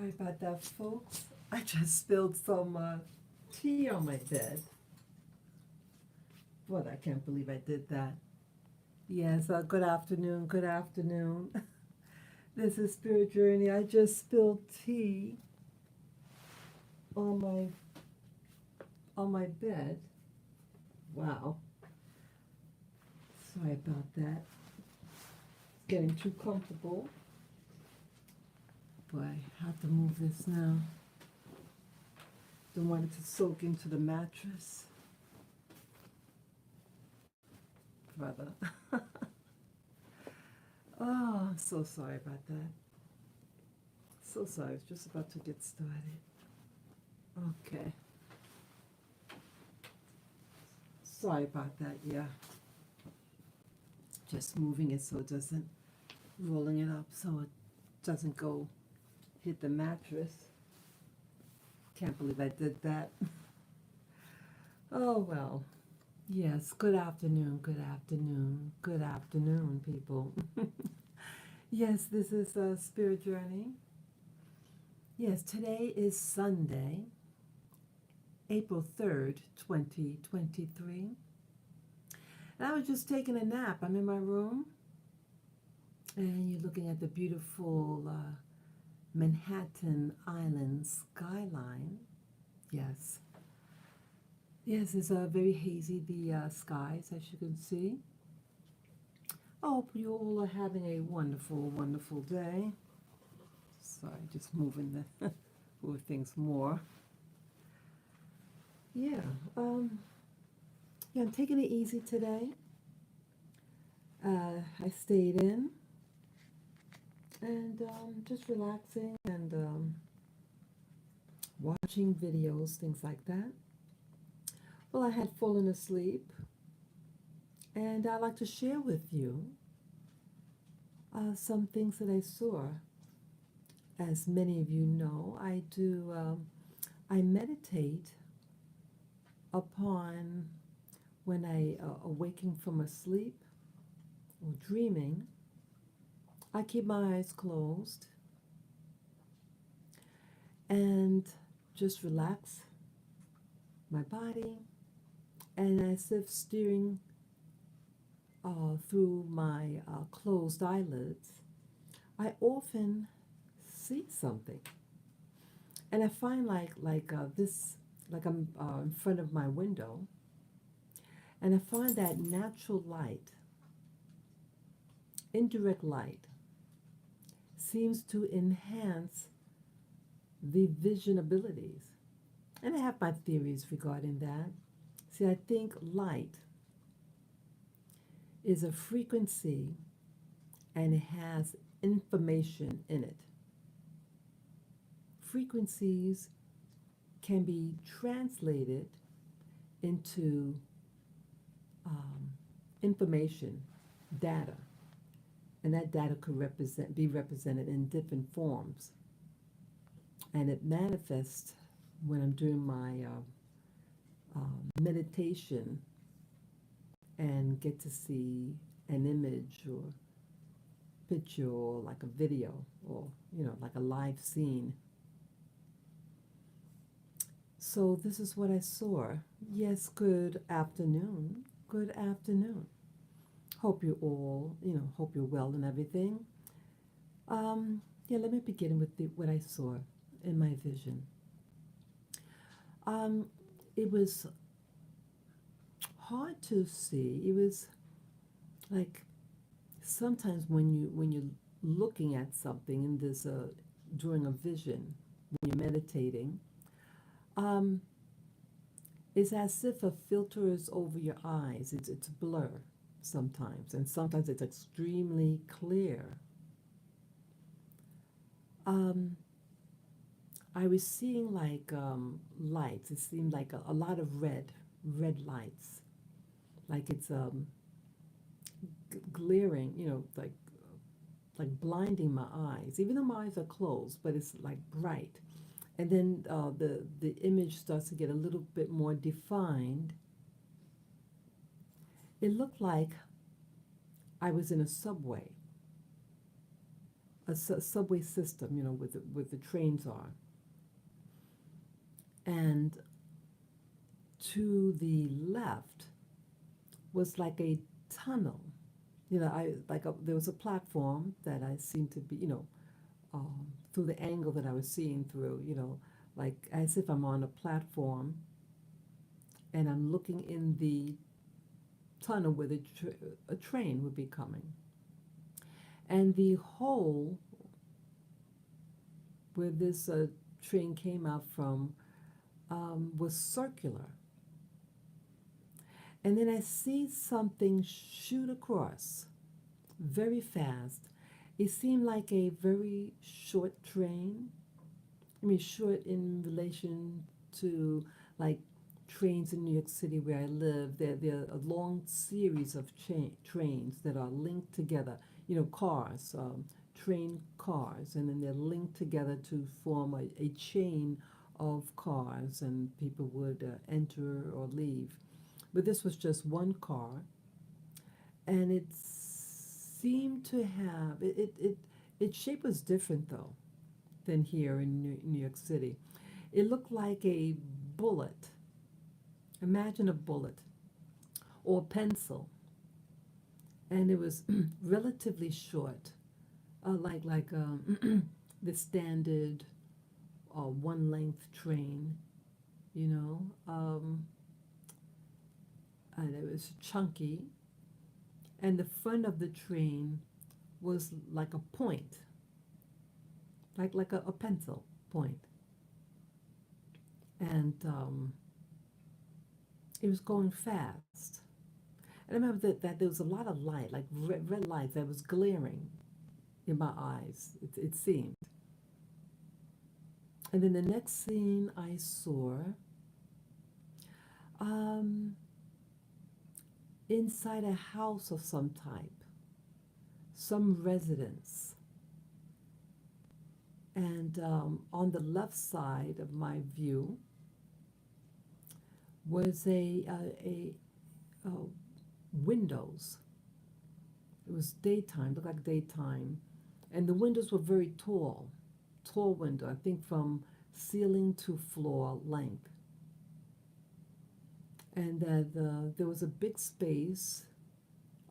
Sorry about that, folks. I just spilled some tea on my bed. But I can't believe I did that. Yes, good afternoon, good afternoon. This is Spirit Journey. I just spilled tea on my bed. Wow. Sorry about that. It's getting too comfortable. But I have to move this now. Don't want it to soak into the mattress. Brother. Oh, I'm so sorry about that. So sorry. I was just about to get started. Okay. Sorry about that. Yeah. Just moving it so it doesn't, rolling it up so it doesn't go hit the mattress. Can't believe I did that. Oh, well. Yes, good afternoon, good afternoon, good afternoon, people. Yes, this is a Spirit Journey. Yes, today is Sunday, April 3rd, 2023. And I was just taking a nap. I'm in my room, and you're looking at the beautiful Manhattan Island skyline. Yes. Yes, it's very hazy, the skies, as you can see. I hope you all are having a wonderful, wonderful day. Sorry, just moving the move things more. Yeah, yeah, I'm taking it easy today. I stayed in and just relaxing and watching videos, things like that. Well, I had fallen asleep, and I'd like to share with you some things that I saw. As many of you know, I meditate upon when I awaken from a sleep or dreaming. I keep my eyes closed and just relax my body, and as if steering through my closed eyelids, I often see something, and I find like I'm in front of my window, and I find that natural light, indirect light, seems to enhance the vision abilities. And I have my theories regarding that. See, I think light is a frequency and it has information in it. Frequencies can be translated into information, data, and that data could be represented in different forms. And it manifests when I'm doing my meditation and get to see an image or picture or like a video or like a live scene. So this is what I saw. Yes, good afternoon. Good afternoon. Hope you all, hope you're well and everything. Yeah, let me begin with what I saw in my vision. It was hard to see. It was like sometimes when you're looking at something in this during a vision, when you're meditating, it's as if a filter is over your eyes. It's blur sometimes, and sometimes it's extremely clear. I was seeing like lights. It seemed like a lot of red lights, like it's glaring, like blinding my eyes. Even though my eyes are closed, but it's like bright. And then the image starts to get a little bit more defined. It looked like I was in a subway. subway system, with the trains are. And to the left was like a tunnel. There was a platform that I seemed to be, through the angle that I was seeing through, like as if I'm on a platform and I'm looking in the tunnel where a train would be coming. And the hole where this train came out from was circular. And then I see something shoot across very fast. It seemed like a very short train. I mean, short in relation to like trains in New York City where I live. They're a long series of trains that are linked together. Cars, train cars, and then they're linked together to form a chain of cars, and people would enter or leave. But this was just one car, and it seemed to have its shape was different though than here in New York City. It looked like a bullet. Imagine a bullet or a pencil, and it was relatively short, like the standard one length train, you know, um, and it was chunky, and the front of the train was like a point, like a pencil point, and it was going fast. And I remember that there was a lot of light, like red light that was glaring in my eyes, it seemed. And then the next scene I saw, um, inside a house of some type, some residence. And on the left side of my view was a windows. It was daytime, looked like daytime, and the windows were very tall window. I think from ceiling to floor length, and that there was a big space,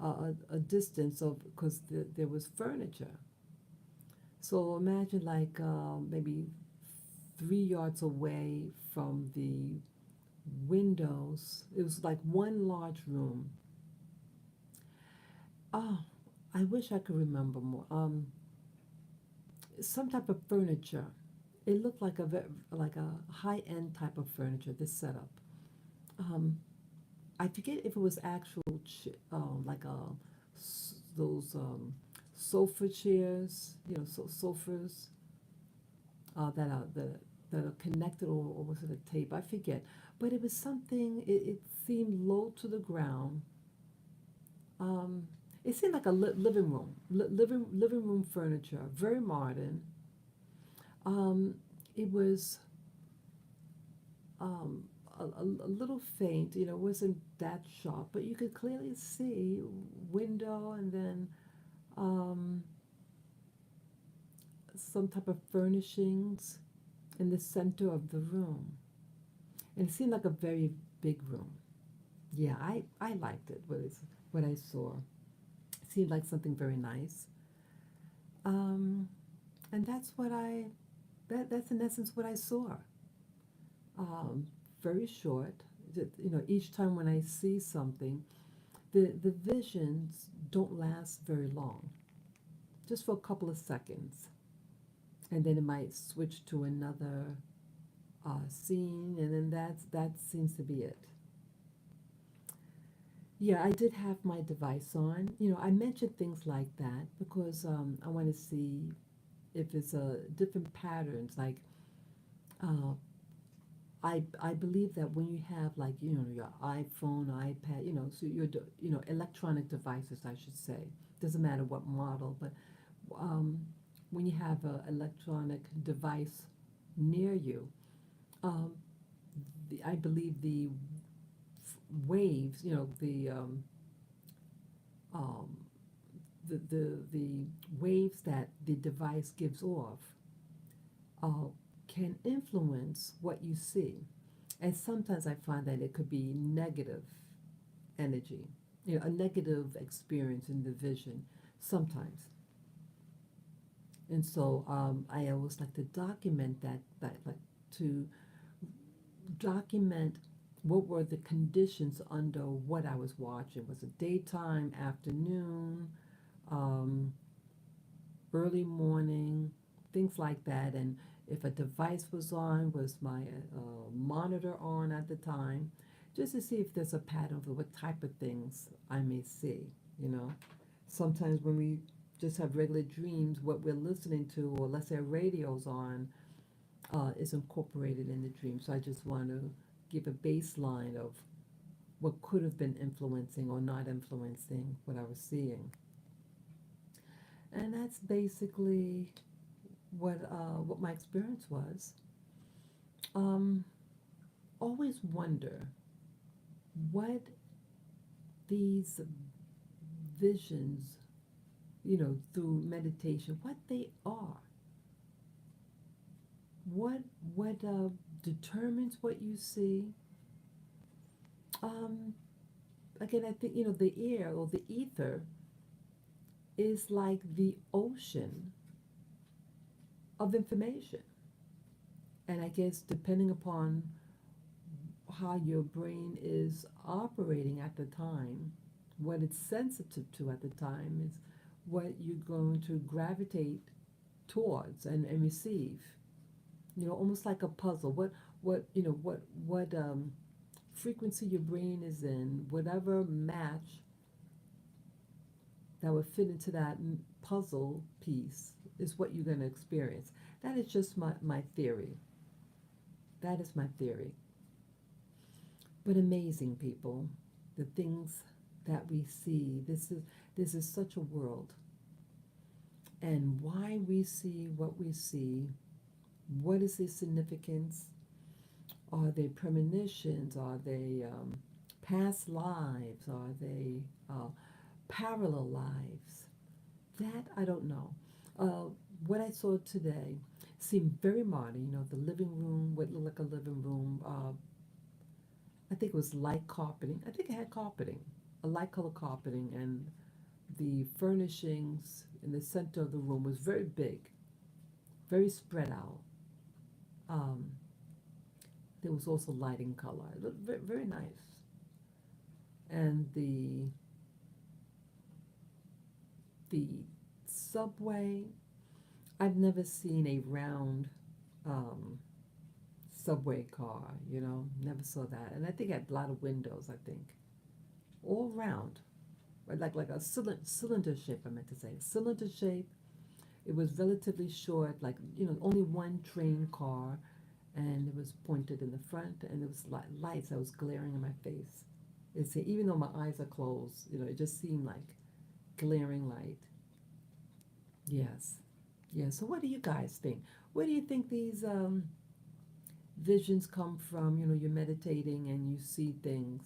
a distance of because there was furniture. So imagine like maybe 3 yards away from the windows. It was like one large room. Oh, I wish I could remember more. Some type of furniture. It looked like like a high end type of furniture. This setup. Um, I forget if it was actual like those sofa chairs. Sofas that are connected, or was it a tape? I forget. But it was something. It seemed low to the ground. Um, it seemed like a living room, living room furniture, very modern. Um, it was um, a little faint, it wasn't that sharp, but you could clearly see window and then um, some type of furnishings in the center of the room. And it seemed like a very big room. Yeah, I liked it, what I saw. It seemed like something very nice. Um, and that's in essence what I saw. Um, Very short. Each time when I see something, the visions don't last very long, just for a couple of seconds, and then it might switch to another scene, and then that seems to be it. Yeah, I did have my device on. I mentioned things like that because I want to see if it's different patterns. Like uh, I believe that when you have like your iPhone, iPad, so electronic devices, I should say, doesn't matter what model, but um, when you have an electronic device near you, um, I believe the waves, the um, the waves that the device gives off uh, can influence what you see. And sometimes I find that it could be negative energy, a negative experience in the vision sometimes. And so I always like to document that like to document what were the conditions under what I was watching. Was it daytime, afternoon, um, early morning, things like that. And if a device was on, was my monitor on at the time, just to see if there's a pattern for what type of things I may see, you know. Sometimes when we just have regular dreams, what we're listening to, or let's say radio's on, is incorporated in the dream. So I just want to give a baseline of what could have been influencing or not influencing what I was seeing. And that's basically what my experience was. Um, Always wonder what these visions, through meditation, what they are. What what determines what you see? Um, Again, I think the air or the ether is like the ocean of information, and I guess depending upon how your brain is operating at the time, what it's sensitive to at the time is what you're going to gravitate towards and receive. Almost like a puzzle. What frequency your brain is in, whatever match that would fit into that puzzle piece is what you're going to experience. That is just my theory. That is my theory. But amazing people, the things that we see. This is such a world, and why we see what we see. What is the significance? Are they premonitions? Are they past lives? Are they parallel lives? That I don't know. Uh, what I saw today seemed very modern. The living room, what looked like a living room. I think it was light carpeting. I think it had carpeting, a light color carpeting, and the furnishings in the center of the room was very big, very spread out. Um, there was also lighting color. It looked very, very nice. And the subway, I've never seen a round um, subway car. Never saw that. And I think it had a lot of windows. I think all round, right? Like a cylinder shape. I meant to say cylinder shape. It was relatively short, like only one train car, and it was pointed in the front, and there was lights that was glaring in my face. Even though my eyes are closed, it just seemed like glaring light. Yes, yeah. So what do you guys think? Where do you think these visions come from? You're meditating and you see things,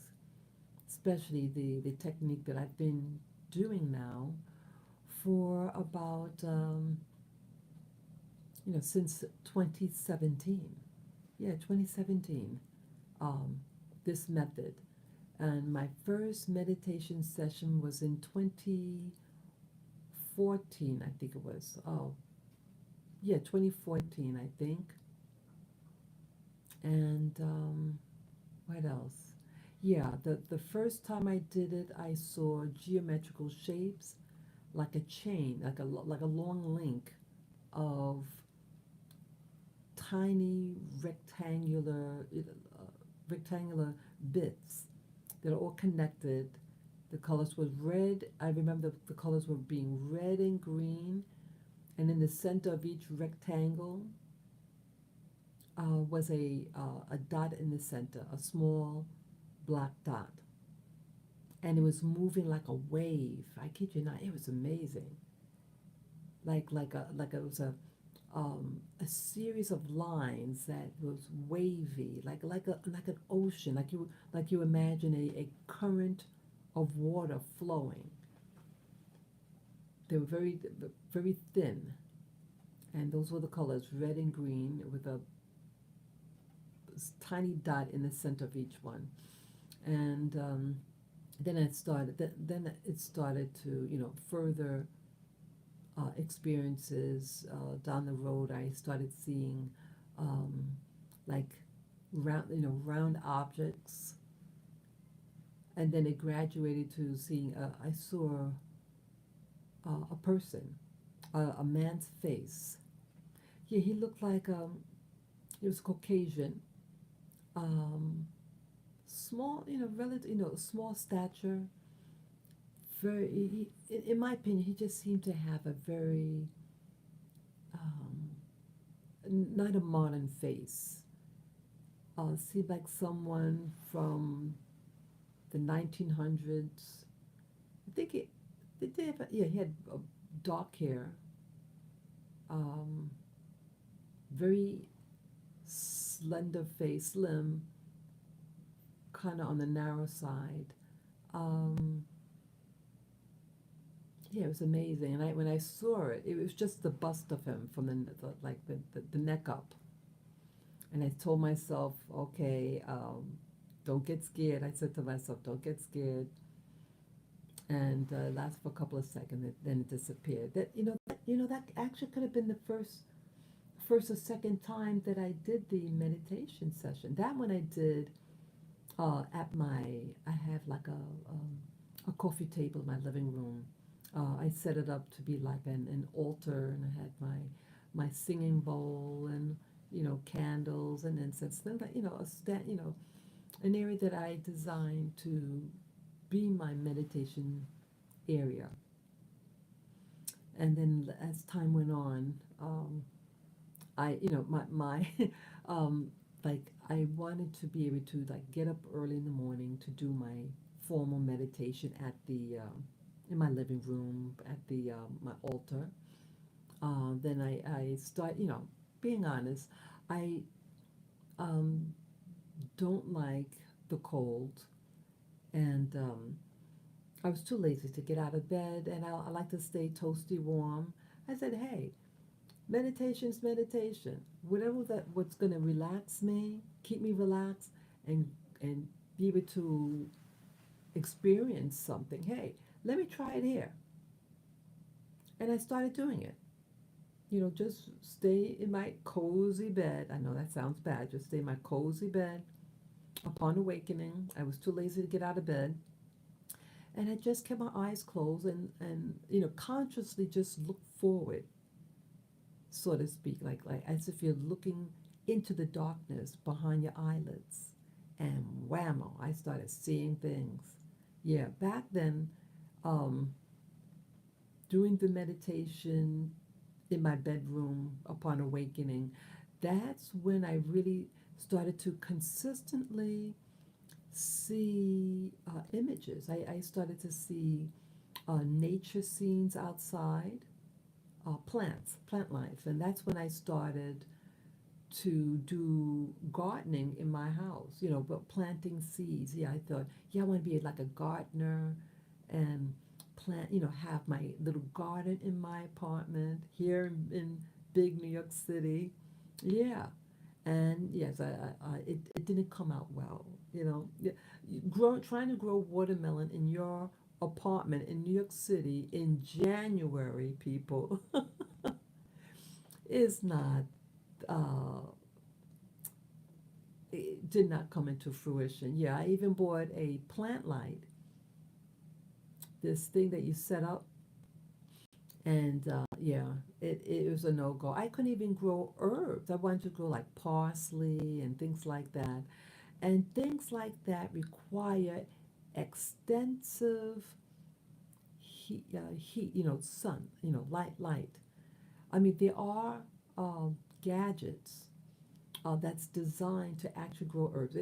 especially the technique that I've been doing now for about since 2017. Yeah, 2017. Um, this method. And my first meditation session was in 2014, I think it was. Oh, yeah, 2014, I think. And what else? Yeah, the first time I did it, I saw geometrical shapes like a chain, like a long link of tiny rectangular bits that are all connected. The colors were red. I remember the colors were being red and green, and in the center of each rectangle was a dot in the center, a small black dot, and it was moving like a wave. I kid you not, it was amazing. Like it was a series of lines that was wavy, like an ocean, like you imagine a current of water flowing. they were very thin, and those were the colors, red and green, with a tiny dot in the center of each one. And then it started to, further experiences down the road. I started seeing um, like round objects, and then it graduated to seeing. I saw a person, a man's face. Yeah, he looked like he was Caucasian, um, small, relative, small stature. In my opinion, he just seemed to have a very um, not a modern face. Seemed like someone from the 1900s. I think it did have, yeah, he had dark hair, um, very slender face, slim, kind of on the narrow side. Um, yeah, it was amazing. And when I saw it, it was just the bust of him from the neck up. And I told myself, okay, don't get scared. I said to myself, don't get scared. And it lasted for a couple of seconds, then it disappeared. That actually could have been the first or second time that I did the meditation session. That one I did I have like a coffee table in my living room. I set it up to be like an altar, and I had my singing bowl and candles and incense. Then an area that I designed to be my meditation area. And then as time went on, I my like I wanted to be able to like get up early in the morning to do my formal meditation at the in my living room at the my altar. Then I start, being honest, I um, don't like the cold, and I was too lazy to get out of bed, and I like to stay toasty warm. I said, hey, meditation's meditation. What's going to relax me, keep me relaxed, and be able to experience something. Hey, let me try it here. And I started doing it. Just stay in my cozy bed. I know that sounds bad. Just stay in my cozy bed. Upon awakening, I was too lazy to get out of bed. And I just kept my eyes closed and consciously just look forward, so to speak, like as if you're looking into the darkness behind your eyelids. And whammo, I started seeing things. Yeah, back then, um, doing the meditation in my bedroom upon awakening, that's when I really started to consistently see images. I started to see nature scenes outside, plant life. And that's when I started to do gardening in my house, but planting seeds. Yeah, I thought, yeah, I want to be like a gardener and plant, have my little garden in my apartment here in big New York City. Yeah. And yes, it didn't come out well, Yeah, trying to grow watermelon in your apartment in New York City in January, people, is not uh, it did not come into fruition. Yeah, I even bought a plant light, this thing that you set up, and yeah, it was a no go. I couldn't even grow herbs. I wanted to grow like parsley and things like that. And things like that require extensive heat, sun, light. I mean, there are gadgets that's designed to actually grow herbs.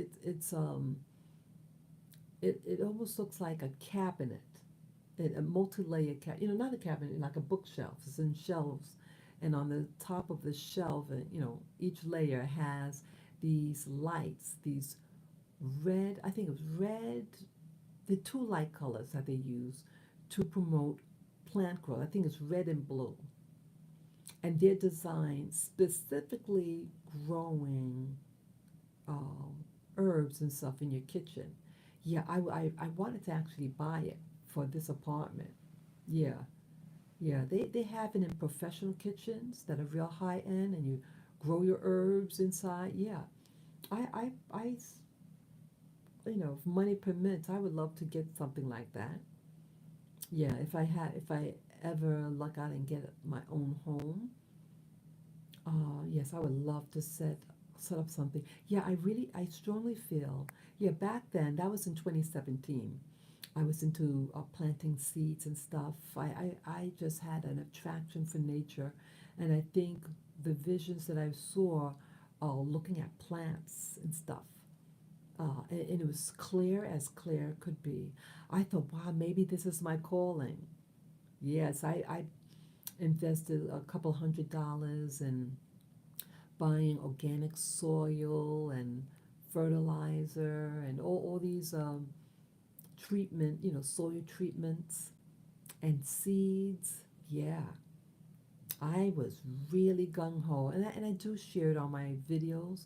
It almost looks like a cabinet, a multi-layer cabinet. Not a cabinet, like a bookshelf. It's in shelves, and on the top of the shelf, each layer has these lights, these red. I think it was red. The two light colors that they use to promote plant grow. I think it's red and blue. And they're designed specifically growing um, herbs and stuff in your kitchen. Yeah, I wanted to actually buy it for this apartment. Yeah, yeah. They have it in professional kitchens that are real high end and you grow your herbs inside. Yeah, I if money permits, I would love to get something like that. Yeah, if I ever luck out and get my own home, yes, I would love to set up something. Yeah, I strongly feel, yeah, back then, that was in 2017. I was into planting seeds and stuff. I just had an attraction for nature, and I think the visions that I saw, looking at plants and stuff, and it was clear could be. I thought, wow, maybe this is my calling. Yes, I invested a couple $100 in buying organic soil and fertilizer and all these treatment, soil treatments and seeds. Yeah, I was really gung ho, and I do share it on my videos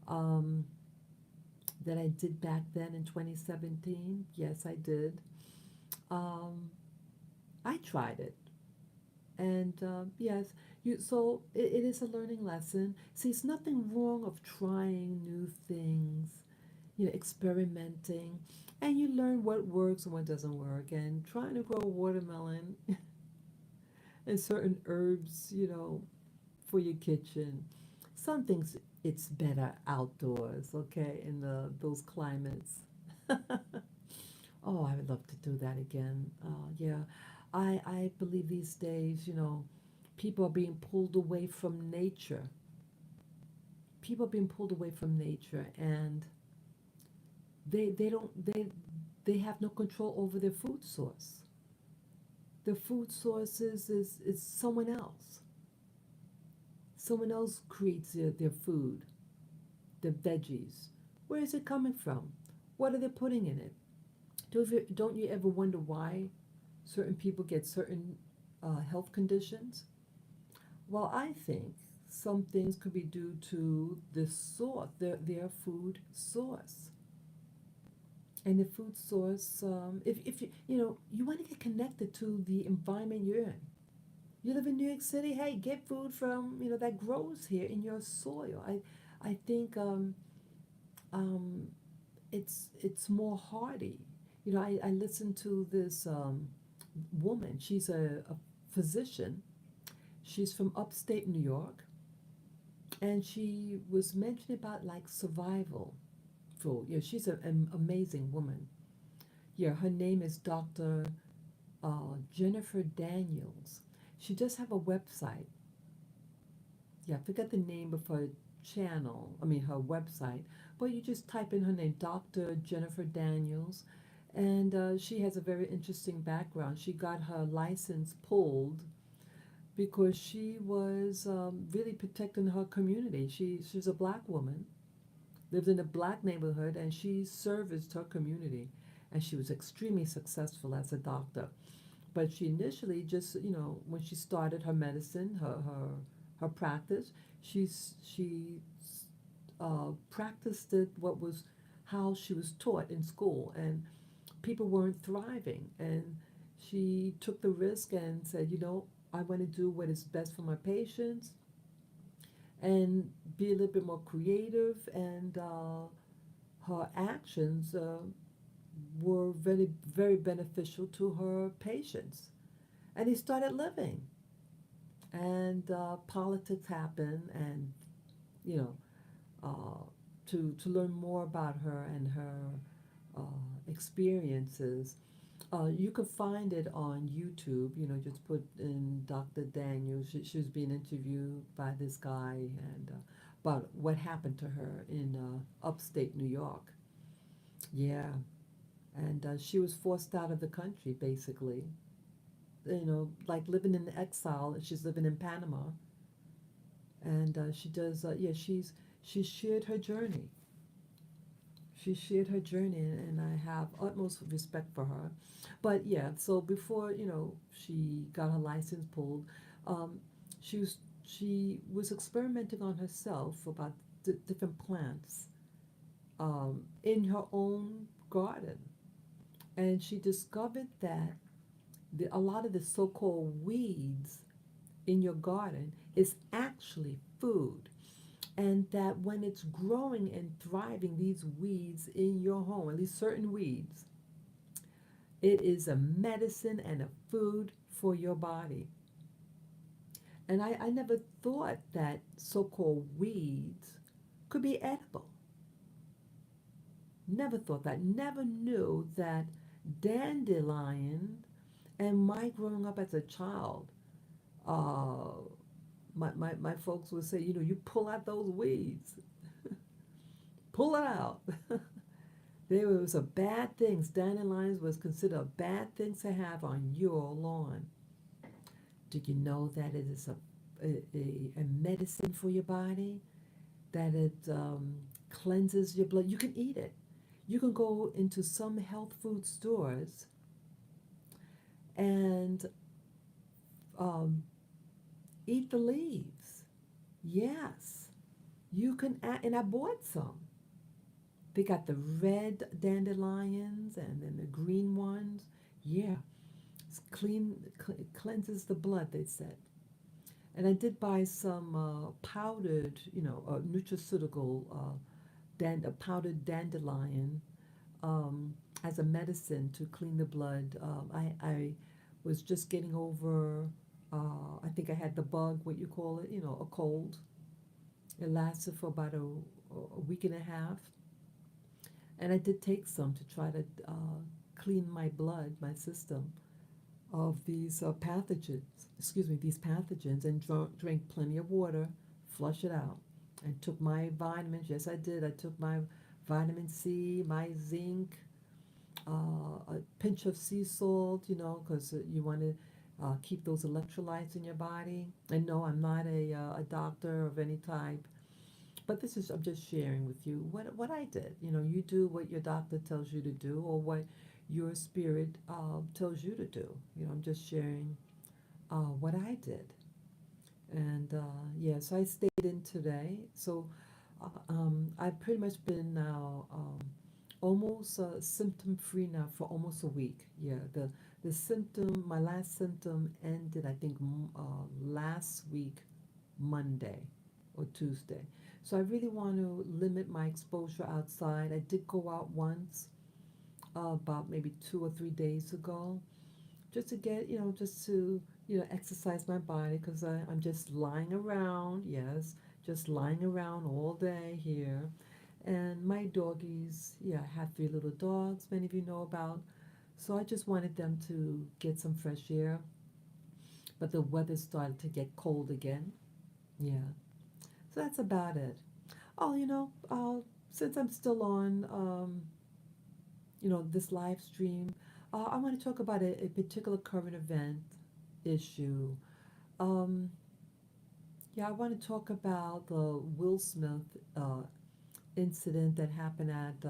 um, that I did back then in 2017. Yes, I did. Um, I tried it, and yes, it is a learning lesson. See, it's nothing wrong of trying new things, experimenting, and you learn what works and what doesn't work. And trying to grow watermelon and certain herbs, for your kitchen. Some things it's better outdoors, okay, in those climates. Oh, I would love to do that again. Yeah, I believe these days, people are being pulled away from nature. People are being pulled away from nature, and they don't they have no control over their food source. Their food sources is someone else. Someone else creates their food, the veggies. Where is it coming from? What are they putting in it? Don't you ever wonder why certain people get certain health conditions? Well, I think some things could be due to the source, their food source. And the food source, if you want to get connected to the environment you're in. You live in New York City, hey, get food from, that grows here in your soil. I think um, it's more hardy. I listened to this woman. She's a physician. She's from upstate New York, and she was mentioning about like survival food. Yeah, she's an amazing woman. Yeah, her name is Dr. Jennifer Daniels. She does have a website. Yeah, I forget the name of her channel. I mean her website. But you just type in her name, Dr. Jennifer Daniels, and she has a very interesting background. She got her license pulled because she was really protecting her community. She's a black woman, lived in a black neighborhood, and she serviced her community. And she was extremely successful as a doctor. But she initially just, when she started her medicine, her practice, she practiced it what was how she was taught in school, and people weren't thriving. And she took the risk and said, I want to do what is best for my patients and be a little bit more creative. And her actions were very, very beneficial to her patients. And he started living. And politics happened, and, you know, to learn more about her and her experiences, you can find it on YouTube. Just put in Dr. Daniel. She was being interviewed by this guy, and about what happened to her in upstate New York. Yeah, and she was forced out of the country, basically. Like living in exile. She's living in Panama, and she does. Yeah, she shared her journey. she shared her journey, and I have utmost respect for her. But yeah, so before she got her license pulled, um, she was experimenting on herself about different plants in her own garden, and she discovered that a lot of the so-called weeds in your garden is actually food, and that when it's growing and thriving, these weeds in your home, at least certain weeds, it is a medicine and a food for your body. And I never thought that so-called weeds could be edible. Never thought that. Never knew that dandelion, and my growing up as a child, uh, my folks would say, you pull out those weeds, pull it out. There was a bad thing. Dandelions was considered a bad thing to have on your lawn. Did you know that it is a medicine for your body? That it cleanses your blood. You can eat it. You can go into some health food stores and um, eat the leaves. Yes, you can. And I bought some. They got the red dandelions and then the green ones. Yeah, it's cleanses the blood, they said. And I did buy some powdered, nutraceutical, powdered dandelion as a medicine to clean the blood. I was just getting over, I think I had the bug, what you call it, a cold. It lasted for about a week and a half. And I did take some to try to clean my blood, my system of these pathogens, these pathogens, and drank plenty of water, flush it out, and took my vitamins. Yes, I did. I took my vitamin C, my zinc, a pinch of sea salt, because you want to keep those electrolytes in your body. And no, I'm not a doctor of any type, but I'm just sharing with you what I did. You do what your doctor tells you to do, or what your spirit tells you to do. I'm just sharing what I did. And yeah, so I stayed in today. So I've pretty much been now almost symptom free now for almost a week. Yeah, my last symptom ended, I think, last week, Monday or Tuesday. So I really want to limit my exposure outside. I did go out once, about maybe 2 or 3 days ago, just to get, just to, exercise my body, because I'm just lying around, yes, just lying around all day here. And my doggies, yeah, I have 3 little dogs, many of you know about. So I just wanted them to get some fresh air. But the weather started to get cold again. Yeah. So that's about it. Oh, since I'm still on, this live stream, I want to talk about a particular current event issue. Um, yeah, I want to talk about the Will Smith incident that happened at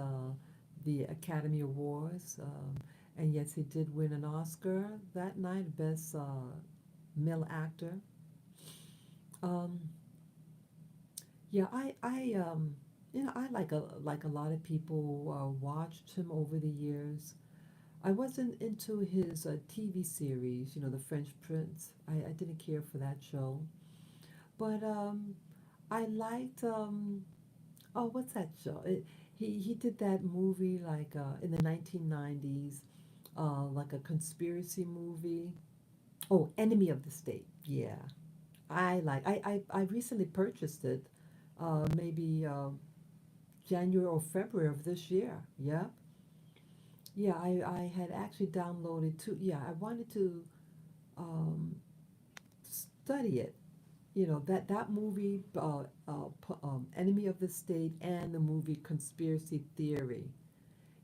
the Academy Awards. And yes, he did win an Oscar that night, Best Male Actor. Um, yeah, I like a lot of people watched him over the years. I wasn't into his TV series, The French Prince. I didn't care for that show. But I liked, oh, what's that show? He did that movie like in the 1990s, like a conspiracy movie. Oh, Enemy of the State. Yeah. I recently purchased it, maybe January or February of this year. Yeah. Yeah, I had actually downloaded two. Yeah, I wanted to um, study it. That movie, Enemy of the State, and the movie Conspiracy Theory.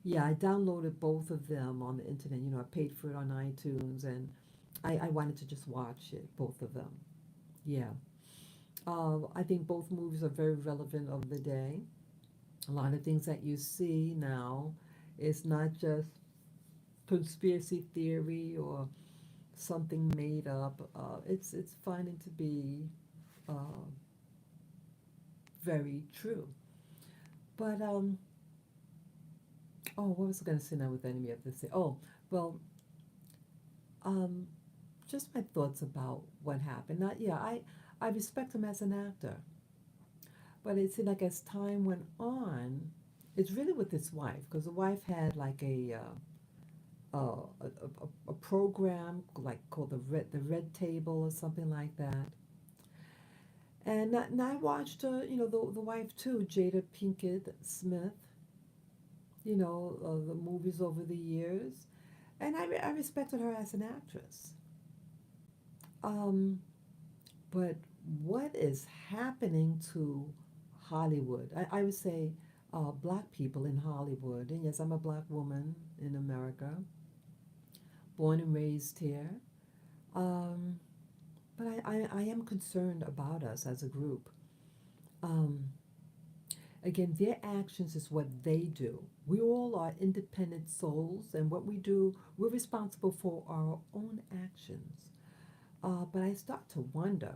Yeah, I downloaded both of them on the internet. I paid for it on iTunes, and I wanted to just watch it, both of them. Yeah. I think both movies are very relevant of the day. A lot of things that you see now is not just conspiracy theory or something made up. It's finding to be uh, very true. But oh, what was I going to say now with enemy of the state? Oh, well, um, just my thoughts about what happened. Not yeah, I respect him as an actor, but it seemed like as time went on, it's really with his wife because the wife had like a program like called the Red Table or something like that. And I watched, the wife too, Jada Pinkett Smith, the movies over the years, and I respected her as an actress. Um, but what is happening to Hollywood? I would say black people in Hollywood, and yes, I'm a black woman in America, born and raised here. Um, but I am concerned about us as a group. Um, Again, their actions is what they do. We all are independent souls, and what we do, we're responsible for our own actions. But I start to wonder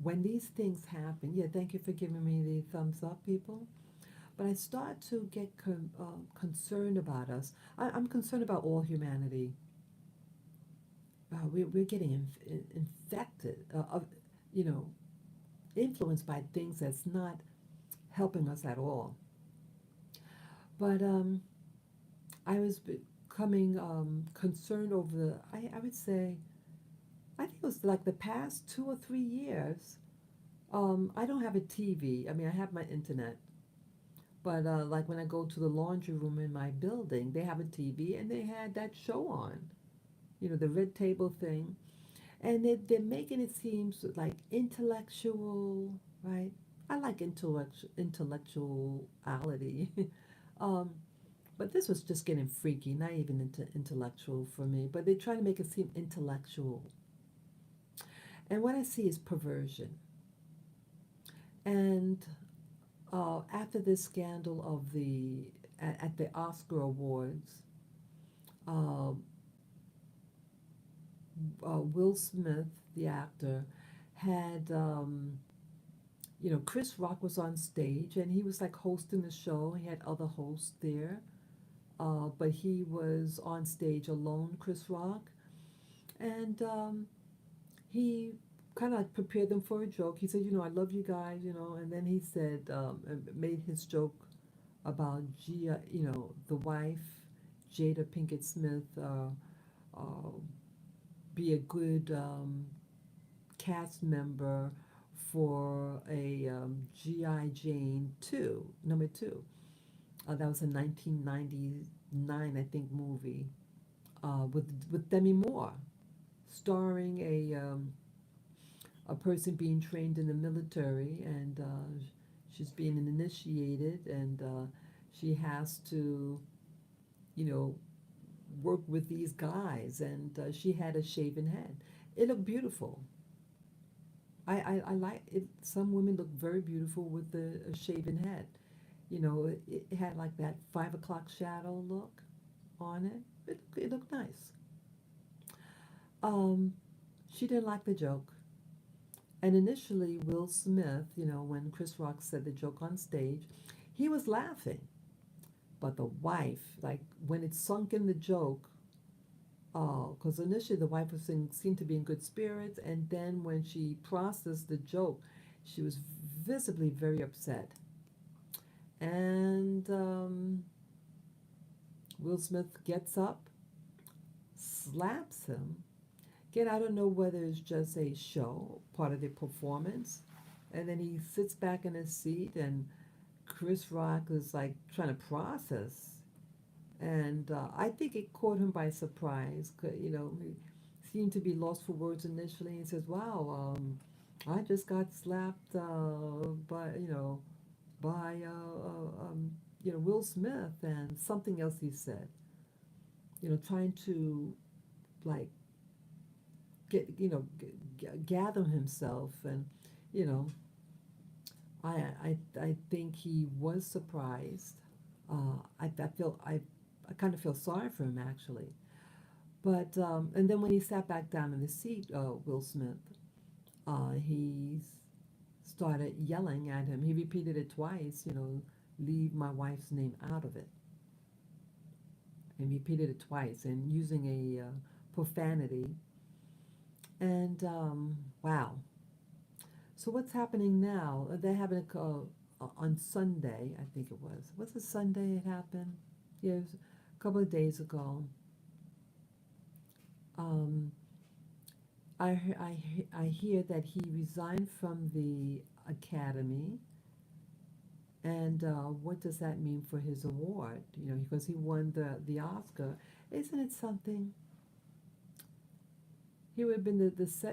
when these things happen. Yeah, thank you for giving me the thumbs up, people. But I start to get concerned about us. I'm concerned about all humanity. We're getting infected, you know, influenced by things that's not helping us at all. But I was becoming concerned over I would say, I think it was like the past 2 or 3 years. I don't have a TV. I mean, I have my internet. But like when I go to the laundry room in my building, they have a TV and they had that show on, the red table thing. And they're making it seem like intellectual, right? I like intellectuality. um, But this was just getting freaky, not even intellectual for me. But they try to make it seem intellectual. And what I see is perversion. And after this scandal of at the Oscar Awards, uh, Will Smith, the actor, had, Chris Rock was on stage and he was like hosting the show. He had other hosts there, but he was on stage alone, Chris Rock. And he kind of like prepared them for a joke. He said, I love you guys, and then he said, made his joke about the wife, Jada Pinkett Smith, uh, be a good cast member for a G.I. Jane 2, number 2. That was a 1999, I think, movie with Demi Moore, starring a person being trained in the military, and she's being initiated, and she has to, you know, work with these guys, and she had a shaven head. It looked beautiful. I like it. Some women look very beautiful with a shaven head. It had like that 5 o'clock shadow look on it. It looked nice. Um, she didn't like the joke. And initially, Will Smith, when Chris Rock said the joke on stage, he was laughing. But the wife, like when it sunk in the joke, because initially the wife seemed to be in good spirits, and then when she processed the joke, she was visibly very upset. And Will Smith gets up, slaps him. Again, I don't know whether it's just a show, part of the performance, and then he sits back in his seat, and Chris Rock is like trying to process. And I think it caught him by surprise. He seemed to be lost for words initially. He says, "Wow, I just got slapped by Will Smith," and something else he said. Trying to like gather himself, and you know I think he was surprised. I kind of feel sorry for him actually. But and then when he sat back down in the seat, Will Smith, he started yelling at him. He repeated it twice. Leave my wife's name out of it, and repeated it twice, and using a profanity. And wow. So what's happening now? They're having on Sunday, I think it was. Was it Sunday it happened? Yeah, it was a couple of days ago. Um, I hear that he resigned from the academy, and what does that mean for his award? Because he won the Oscar. Isn't it something? He would have been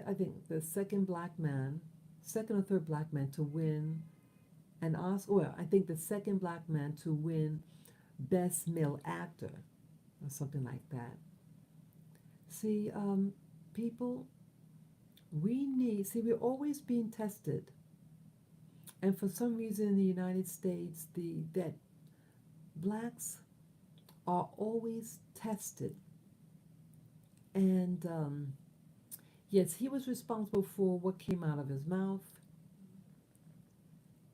I think the second black man, second or third black man to win an Oscar. Well, I think the second black man to win Best Male Actor or something like that. See, people, we're always being tested. And for some reason in the United States, that blacks are always tested. And yes, he was responsible for what came out of his mouth.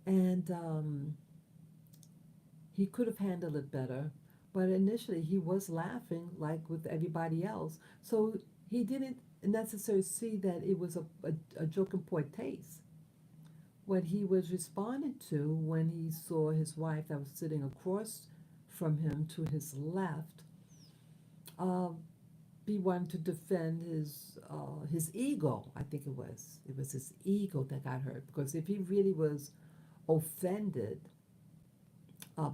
And he could have handled it better. But initially, he was laughing like with everybody else. So he didn't necessarily see that it was a joke in poor taste. What he was responding to when he saw his wife that was sitting across from him to his left, uh, be wanting to defend his ego. I think it was his ego that got hurt, because if he really was offended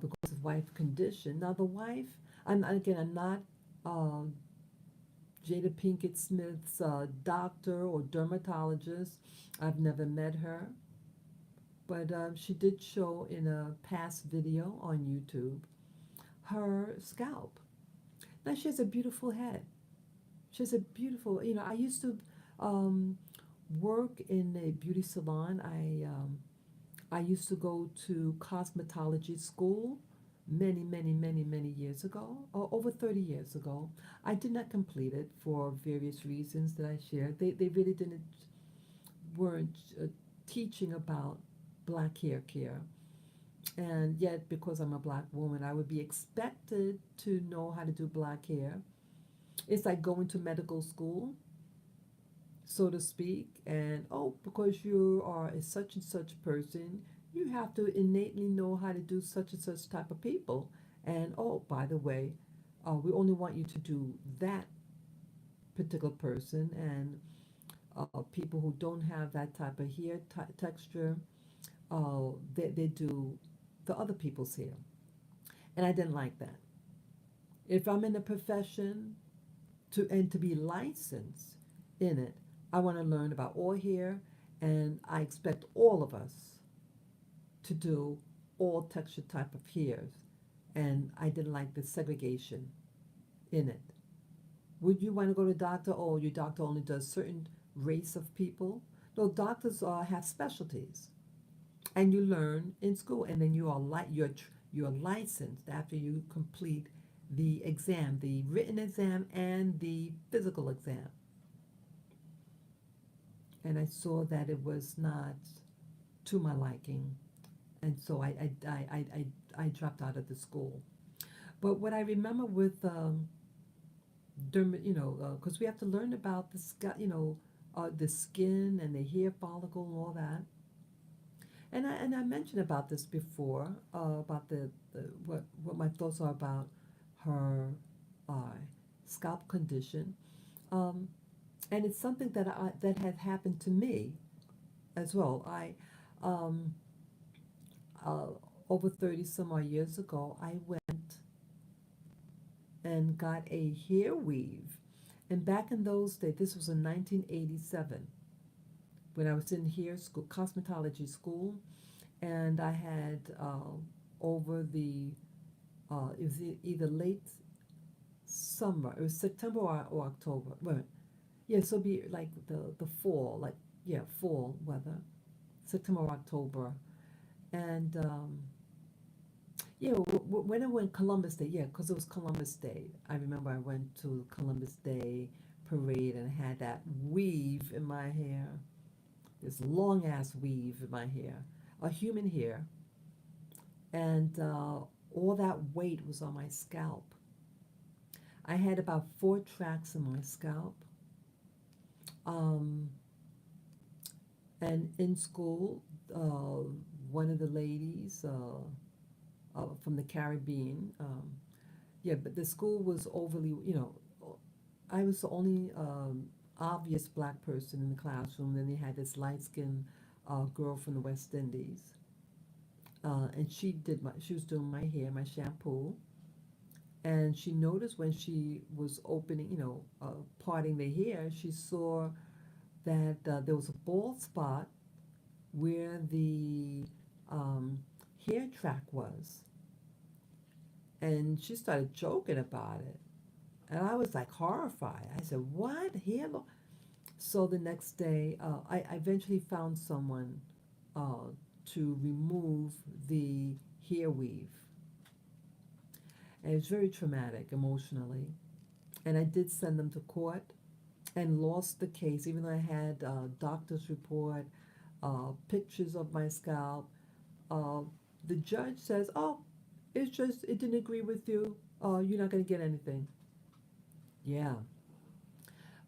because of wife's condition. Now the wife, I'm not uh, Jada Pinkett Smith's doctor or dermatologist. I've never met her, but she did show in a past video on YouTube her scalp. Now she has a beautiful head. She has a beautiful, I used to um, work in a beauty salon. I used to go to cosmetology school many, many, many, many years ago, or over 30 years ago. I did not complete it for various reasons that I shared. They really weren't teaching about black hair care. And yet, because I'm a black woman, I would be expected to know how to do black hair. It's like going to medical school, so to speak, and because you are a such and such person, you have to innately know how to do such and such type of people. And by the way, we only want you to do that particular person, and people who don't have that type of hair texture, they do the other people's hair. And I didn't like that. If I'm in a profession to be licensed in it, I want to learn about all hair, and I expect all of us to do all texture type of hairs. And I didn't like the segregation in it. Would you want to go to a doctor? Oh, your doctor only does certain race of people. No, doctors have specialties, and you learn in school, and then you're licensed after you complete the exam, the written exam and the physical exam. And I saw that it was not to my liking, and so I dropped out of the school. But what I remember with because we have to learn about the skin and the hair follicle and all that. And I mentioned about this before, about what my thoughts are about her uh, scalp condition, um, and it's something that had happened to me as well. I um, uh, Over 30 some odd years ago, I went and got a hair weave. And back in those days, this was in 1987, when I was in hair school, cosmetology school, and I had over the it was either late summer, it was September or October. Well, yeah, so it'd be like the fall, like, yeah, fall weather, September or October. And yeah, when I went Columbus Day, yeah, because it was Columbus Day. I remember I went to Columbus Day parade and had that weave in my hair, this long ass weave in my hair, a human hair, and all that weight was on my scalp. I had about 4 tracks in my scalp. Um, and in school, uh, one of the ladies from the Caribbean, yeah, but the school was overly, I was the only obvious black person in the classroom. Then they had this light skinned girl from the West Indies. And she was doing my hair, my shampoo. And she noticed when she was opening, parting the hair, she saw that there was a bald spot where the um, hair track was. And she started joking about it. And I was like horrified. I said, "What? Hair?" So the next day, I eventually found someone uh, to remove the hair weave. And it was very traumatic emotionally. And I did send them to court and lost the case, even though I had doctor's report, pictures of my scalp. Uh, the judge says, "Oh, it didn't agree with you. You're not going to get anything." Yeah.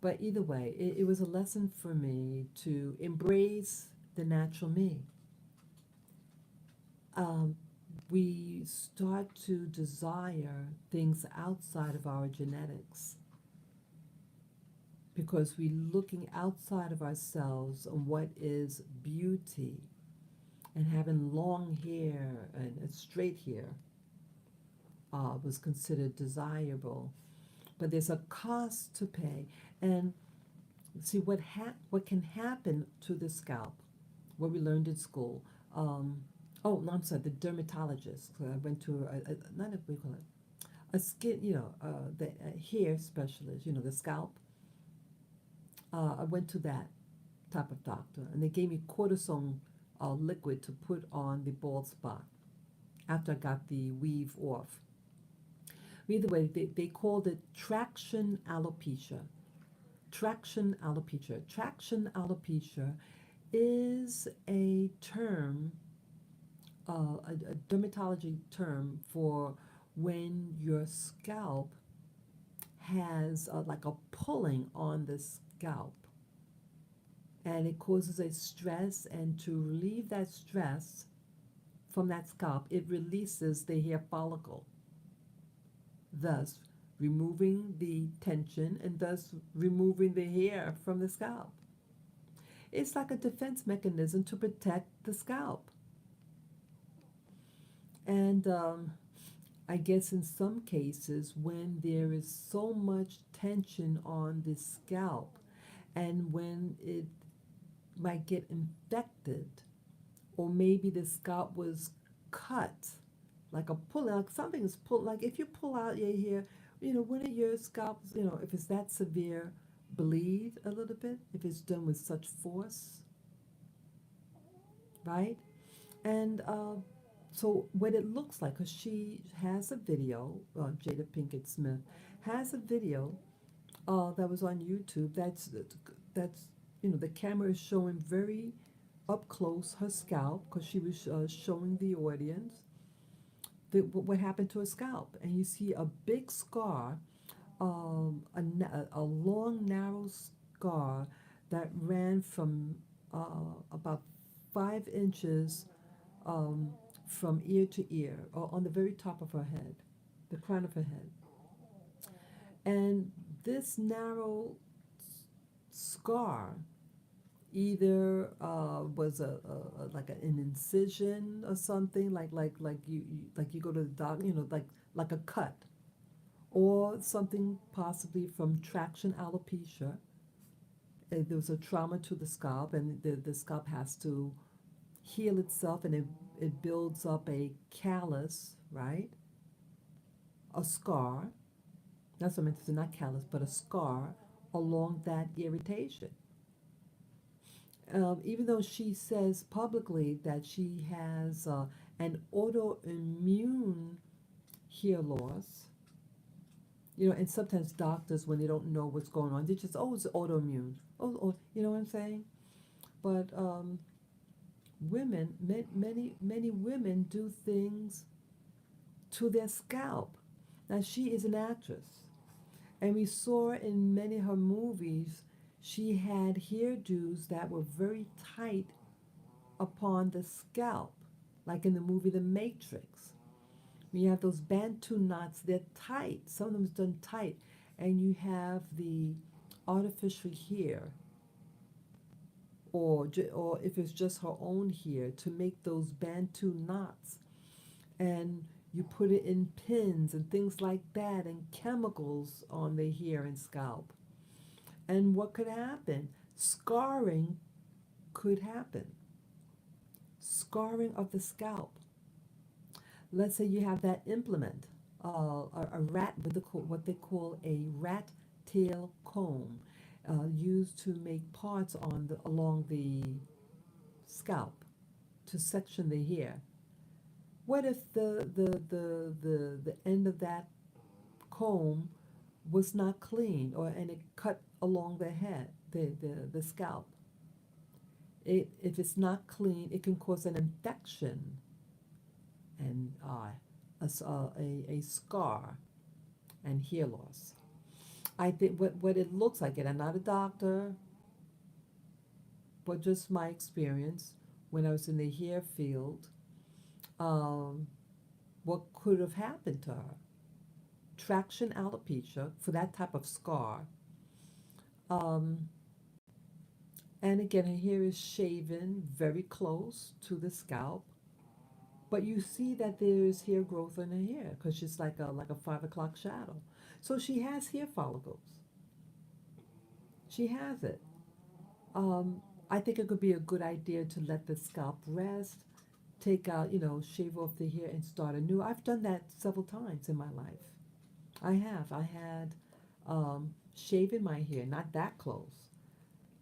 But either way, it was a lesson for me to embrace the natural me. Um, we start to desire things outside of our genetics because we're looking outside of ourselves on what is beauty, and having long hair and straight hair was considered desirable. But there's a cost to pay. And see what can happen to the scalp, what we learned in school. Um, oh, no, I'm sorry, the dermatologist. So I went to not a, what do you call it? A skin, the hair specialist, the scalp. I went to that type of doctor, and they gave me cortisone liquid to put on the bald spot after I got the weave off. Either way, they called it traction alopecia. Traction alopecia. Traction alopecia is a term, a dermatology term for when your scalp has like a pulling on the scalp, and it causes a stress, and to relieve that stress from that scalp, it releases the hair follicle, thus removing the tension and thus removing the hair from the scalp. It's like a defense mechanism to protect the scalp. And I guess in some cases, when there is so much tension on the scalp and when it might get infected, or maybe the scalp was cut, like a pull, like something is pulled, like if you pull out your hair, when your scalp, if it's that severe, bleed a little bit, if it's done with such force, right? And so what it looks like, because she has a video, Jada Pinkett Smith has a video that was on YouTube. That's the camera is showing very up close her scalp because she was showing the audience what happened to her scalp, and you see a big scar, a long narrow scar that ran from about 5 inches um, from ear to ear, or on the very top of her head, the crown of her head. And this narrow scar either was like an incision or something, like you go to the doctor, like a cut, or something possibly from traction alopecia. There was a trauma to the scalp, and the scalp has to heal itself, and it builds up a callus, right? A scar. That's what I meant to say, not callus, but a scar along that irritation. Even though she says publicly that she has an autoimmune hair loss, and sometimes doctors, when they don't know what's going on, they just, oh, it's autoimmune. Oh, you know what I'm saying? But women, many women do things to their scalp. Now, she is an actress, and we saw in many of her movies, she had hairdos that were very tight upon the scalp, like in the movie The Matrix. When you have those Bantu knots, they're tight. Some of them's done tight, and you have the artificial hair, or if it's just her own hair, to make those Bantu knots, and you put it in pins and things like that, and chemicals on the hair and scalp. And what could happen? Scarring could happen. Scarring of the scalp. Let's say you have that implement, a rat, what they call a rat tail comb, used to make parts along the scalp to section the hair. What if the end of that comb was not clean, and it cut along the head, the scalp? If it's not clean, it can cause an infection and a scar and hair loss. I think what it looks like, and I'm not a doctor, but just my experience when I was in the hair field, um, what could have happened to her? Traction alopecia for that type of scar. Um, and again, her hair is shaven very close to the scalp, but you see that there's hair growth in her hair because she's like a 5 o'clock shadow. So she has hair follicles. She has it. Um, I think it could be a good idea to let the scalp rest, take out, shave off the hair and start anew. I've done that several times in my life. I have. I had shaven my hair, not that close,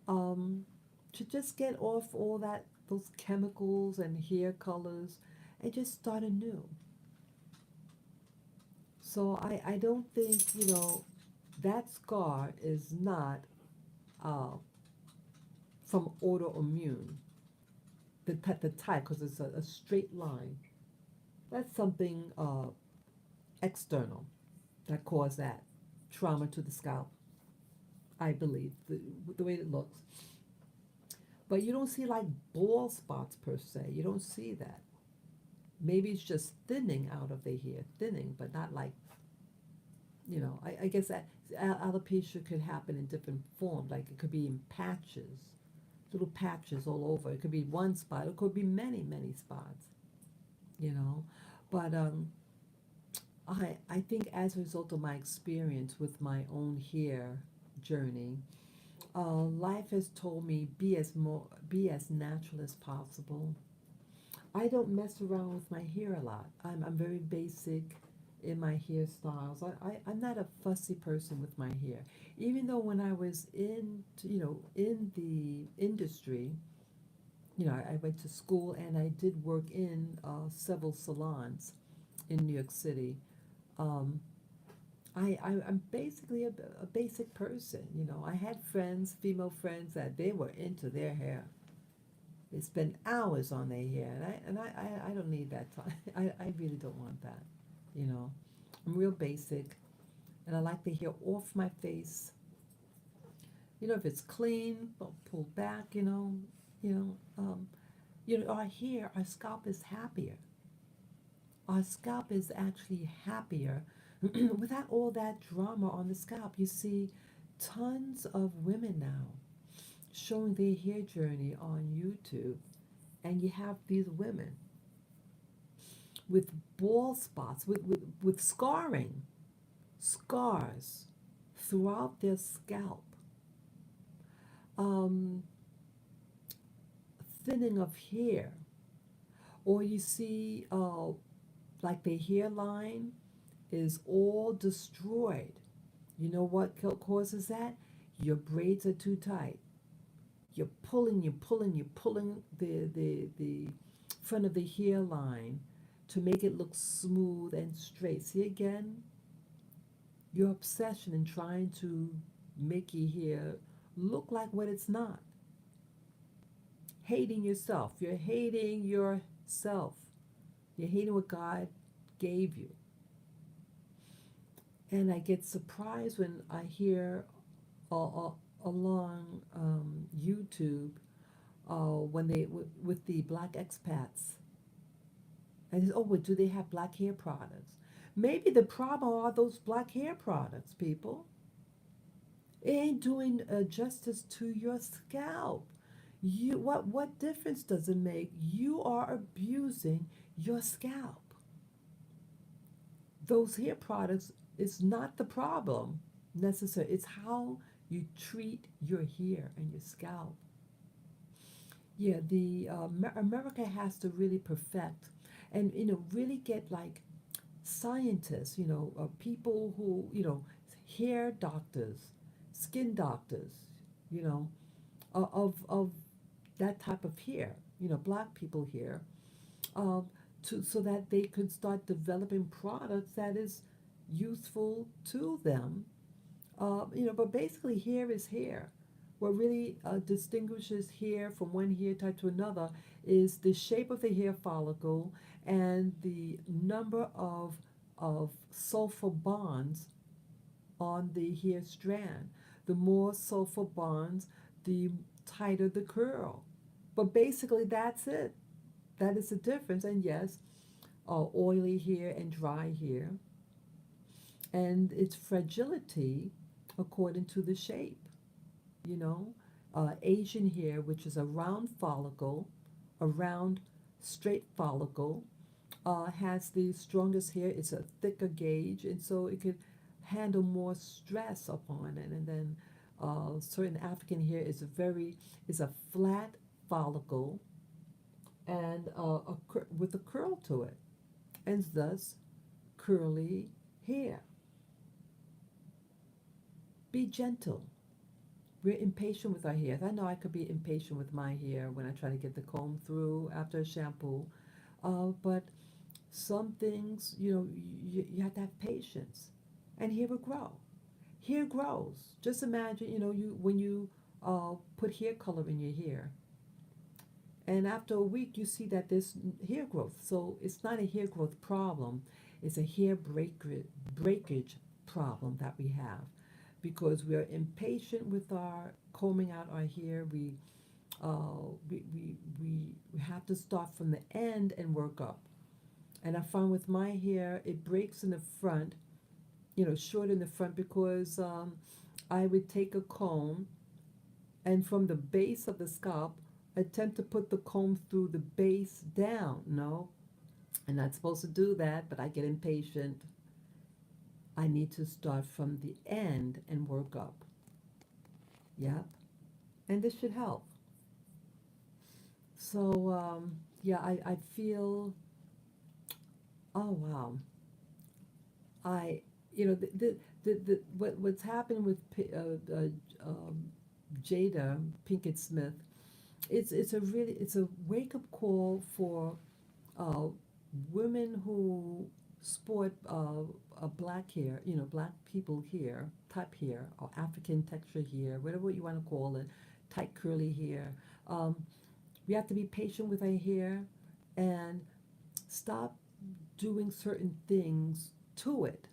um, to just get off all those chemicals and hair colors, and just start anew. So I don't think, that scar is not uh, from autoimmune, the type, because it's a straight line. That's something external that caused that trauma to the scalp, I believe, the way it looks. But you don't see like bald spots per se. You don't see that. Maybe it's just thinning out of the hair, thinning, but not like, I guess that alopecia could happen in different forms. Like it could be in patches, little patches all over. It could be one spot. It could be many spots, you know. But I think as a result of my experience with my own hair journey, life has told me be as natural as possible. I don't mess around with my hair a lot. I'm very basic in my hairstyles. I'm not a fussy person with my hair. Even though when I was in the industry, I went to school and I did work in several salons in New York City. Um, I'm basically a basic person. I had friends, female friends, that they were into their hair. They spend hours on their hair, and I don't need that time. I really don't want that. You know, I'm real basic, and I like the hair off my face. If it's clean, pulled back. Our hair, our scalp is happier. Our scalp is actually happier without all that drama on the scalp. You see tons of women now showing their hair journey on YouTube, and you have these women with bald spots, with scars throughout their scalp, um, thinning of hair, or you see like the hairline is all destroyed. You know what causes that? Your braids are too tight. you're pulling the front of the hairline to make it look smooth and straight. See again, your obsession in trying to make your hair look like what it's not. Hating yourself. You're hating yourself. You're hating what God gave you. And I get surprised when I hear along YouTube when they with the black expats. And oh, but do they have black hair products? Maybe the problem are those black hair products, people. It ain't doing justice to your scalp. What difference does it make? You are abusing your scalp. Those hair products is not the problem necessarily. It's how you treat your hair and your scalp. Yeah, the America has to really perfect and really get like scientists, people who hair doctors, skin doctors, you know, of that type of hair, black people hair, um, so that they could start developing products that is useful to them. But basically, hair is hair. What really distinguishes hair from one hair type to another is the shape of the hair follicle and the number of sulfur bonds on the hair strand. The more sulfur bonds, the tighter the curl. But basically, that's it. That is the difference. And yes, oily hair and dry hair, and its fragility according to the shape. You know, Asian hair, which is a round follicle, a round straight follicle, has the strongest hair. It's a thicker gauge, and so it could handle more stress upon it. And then certain African hair is a flat follicle and with a curl to it, and thus curly hair. Be gentle. We're impatient with our hair. I know I could be impatient with my hair when I try to get the comb through after a shampoo, but some things, you have to have patience, and hair will grow. Hair grows. Just imagine, you when you put hair color in your hair, and after a week you see that there's hair growth. So it's not a hair growth problem; it's a hair breakage problem that we have, because we are impatient with our combing out our hair. We have to start from the end and work up. And I found with my hair, it breaks in the front, short in the front, because I would take a comb and from the base of the scalp, attempt to put the comb through the base down. No, I'm not supposed to do that, but I get impatient. I need to start from the end and work up. Yep. And this should help. So, yeah, I feel, oh wow. I, what's happened with Jada Pinkett Smith, it's a wake up call for uh, women who sport black hair, black people hair, type hair, or African texture hair, whatever you want to call it, tight curly hair. Um, we have to be patient with our hair and stop doing certain things to it.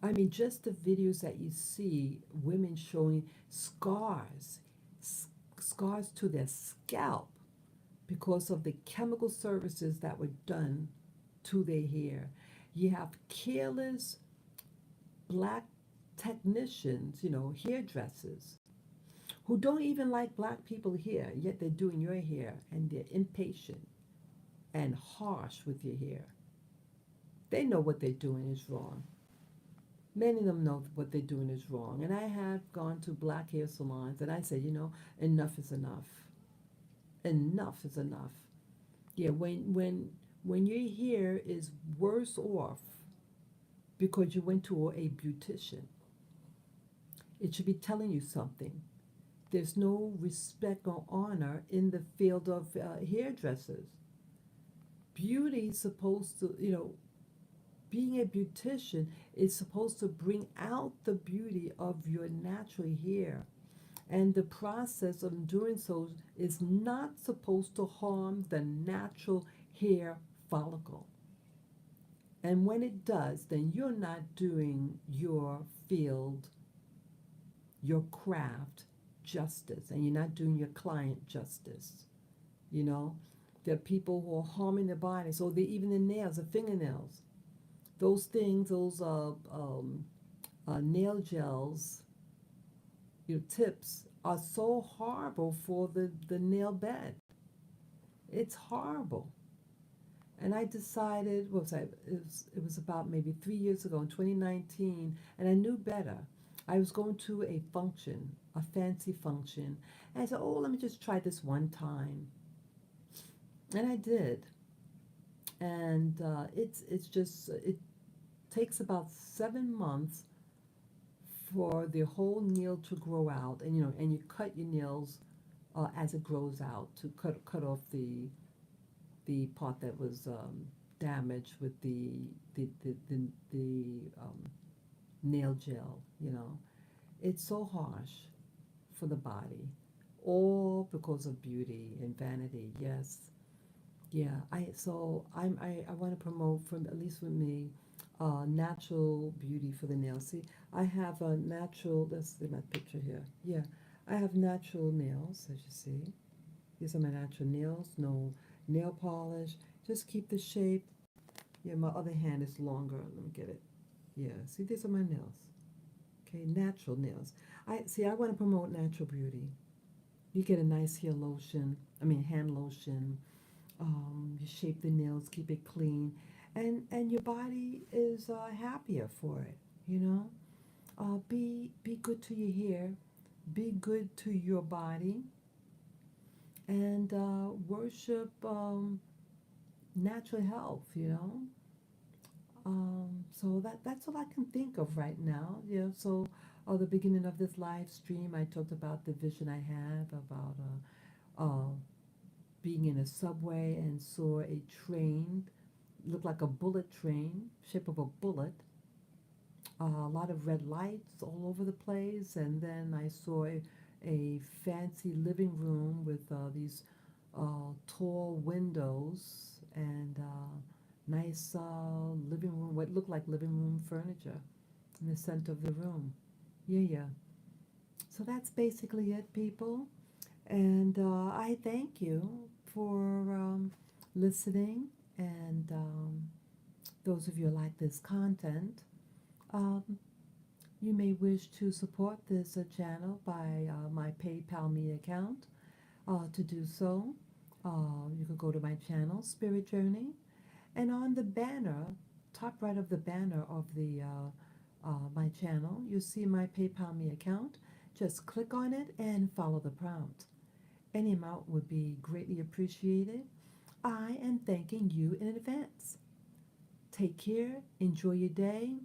I mean, just the videos that you see, women showing scars, scars to their scalp because of the chemical services that were done to their hair. You have careless black technicians, hairdressers, who don't even like black people hair, yet they're doing your hair, and they're impatient and harsh with your hair. They know what they're doing is wrong. Many of them know what they're doing is wrong. And I have gone to black hair salons and I say, enough is enough. Enough is enough. Yeah, when your hair is worse off because you went to a beautician, it should be telling you something. there's no respect or honor in the field of hairdressers. Beauty is supposed to, being a beautician is supposed to bring out the beauty of your natural hair. And the process of doing so is not supposed to harm the natural hair follicle. And when it does, then you're not doing your field, your craft justice, and you're not doing your client justice. You know, there are people who are harming their body. So they even the nails, the fingernails, those things, those nail gels, tips are so horrible for the nail bed. It's horrible. And I decided, what was I? It was about maybe 3 years ago in 2019, and I knew better. I was going to a function, a fancy function, and I said, "Oh, let me just try this one time," and I did. And it's just it takes about 7 months for the whole nail to grow out, and you cut your nails as it grows out to cut off the part that was damaged with the nail gel. It's so harsh for the body, all because of beauty and vanity. Yes, yeah. I want to promote, from at least with me, natural beauty for the nails. See, I have a natural. Let's see my picture here. Yeah, I have natural nails, as you see. These are my natural nails. No nail polish. Just keep the shape. Yeah, my other hand is longer. Let me get it. Yeah, see, these are my nails. Okay, natural nails. I want to promote natural beauty. You get a nice hair lotion. I mean, hand lotion. You shape the nails, keep it clean, and your body is happier for it. You know, be good to your hair, be good to your body, and worship natural health. So that's all I can think of right now. Yeah. So, at the beginning of this live stream, I talked about the vision I have about being in a subway and saw a train, looked like a bullet train, shape of a bullet. A lot of red lights all over the place, and then I saw a fancy living room with these tall windows and nice living room, what looked like living room furniture in the center of the room. Yeah, yeah. So that's basically it, people. And I thank you for listening. And those of you who like this content, um, you may wish to support this channel by my PayPal me account. To do so, you can go to my channel, Spirit Journey, and on the banner, top right of the banner of the my channel, you see my PayPal me account. Just click on it and follow the prompt. Any amount would be greatly appreciated. I am thanking you in advance. Take care, enjoy your day,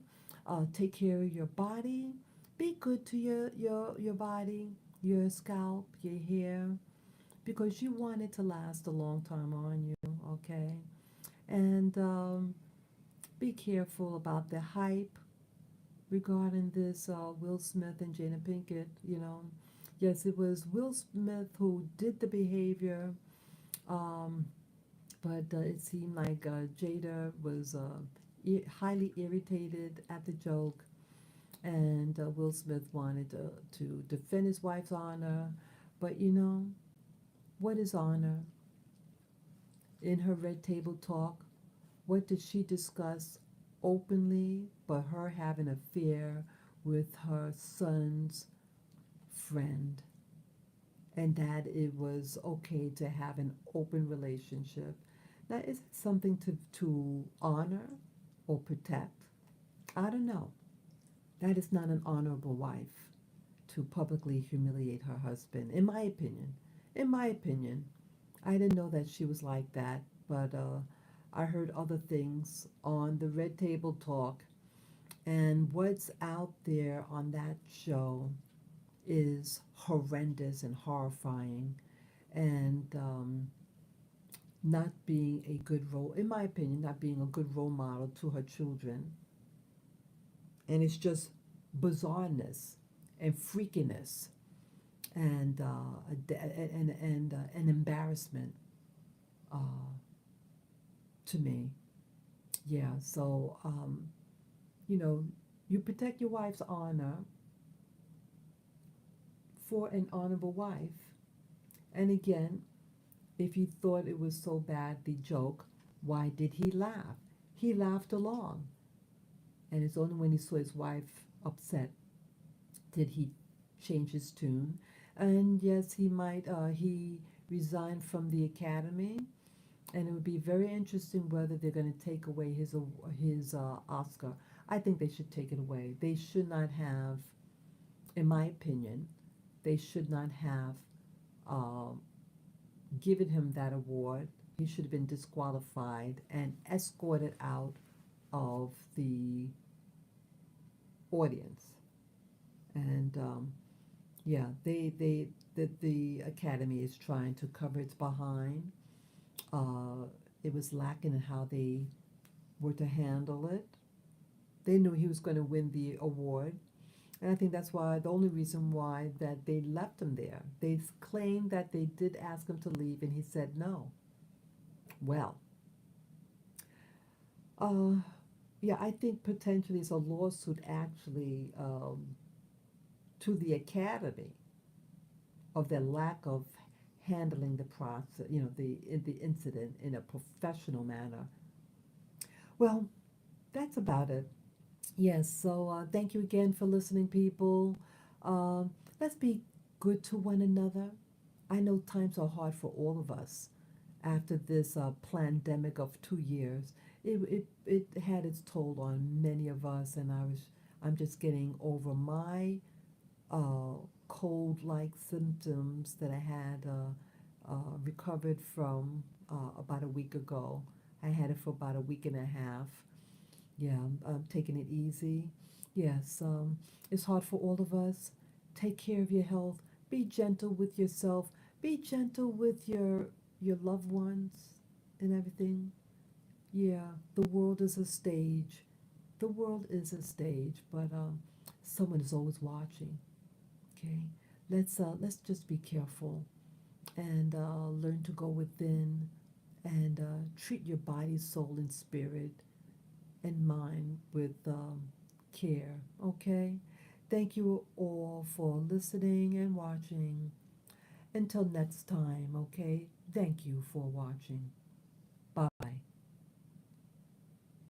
take care of your body, be good to your body, your scalp, your hair, because you want it to last a long time on you, okay? And be careful about the hype regarding this Will Smith and Jada Pinkett. Yes, it was Will Smith who did the behavior, um, but it seemed like Jada was highly irritated at the joke, and Will Smith wanted to defend his wife's honor. But what is honor? In her Red Table Talk, what did she discuss openly but her having an affair with her son's friend? And that it was okay to have an open relationship. Now, is it something to honor or protect? I don't know. That is not an honorable wife to publicly humiliate her husband, in my opinion. In my opinion, I didn't know that she was like that, but I heard other things on the Red Table Talk, and what's out there on that show is horrendous and horrifying, and not being a good role, in my opinion, not being a good role model to her children. And it's just bizarreness and freakiness and an embarrassment uh, to me. Yeah, so you know, you protect your wife's honor for an honorable wife. And again, if he thought it was so bad, the joke, why did he laugh? He laughed along. And it's only when he saw his wife upset did he change his tune. And yes, he resigned from the academy. And it would be very interesting whether they're going to take away his Oscar. I think they should take it away. They should not have, in my opinion, they should not have uh, given him that award. He should have been disqualified and escorted out of the audience. And yeah, the Academy is trying to cover its behind. Uh, it was lacking in how they were to handle it. They knew he was going to win the award, and I think that's why the only reason why that they left him there. They claimed that they did ask him to leave, and he said no. Well, uh, yeah, I think potentially it's a lawsuit actually to the Academy of their lack of handling the process, the incident in a professional manner. Well, that's about it. Yes, so thank you again for listening, people. Let's be good to one another. I know times are hard for all of us after this pandemic of 2 years. It had its toll on many of us, and I'm just getting over my uh, cold-like symptoms that I had recovered from about a week ago. I had it for about a week and a half. Yeah, I'm taking it easy. Yes, it's hard for all of us. Take care of your health. Be gentle with yourself. Be gentle with your loved ones and everything. Yeah, the world is a stage. The world is a stage, but someone is always watching. Okay, let's just be careful and learn to go within and treat your body, soul, and spirit and mind with care. Okay, thank you all for listening and watching. Until next time. Okay, thank you for watching. Bye.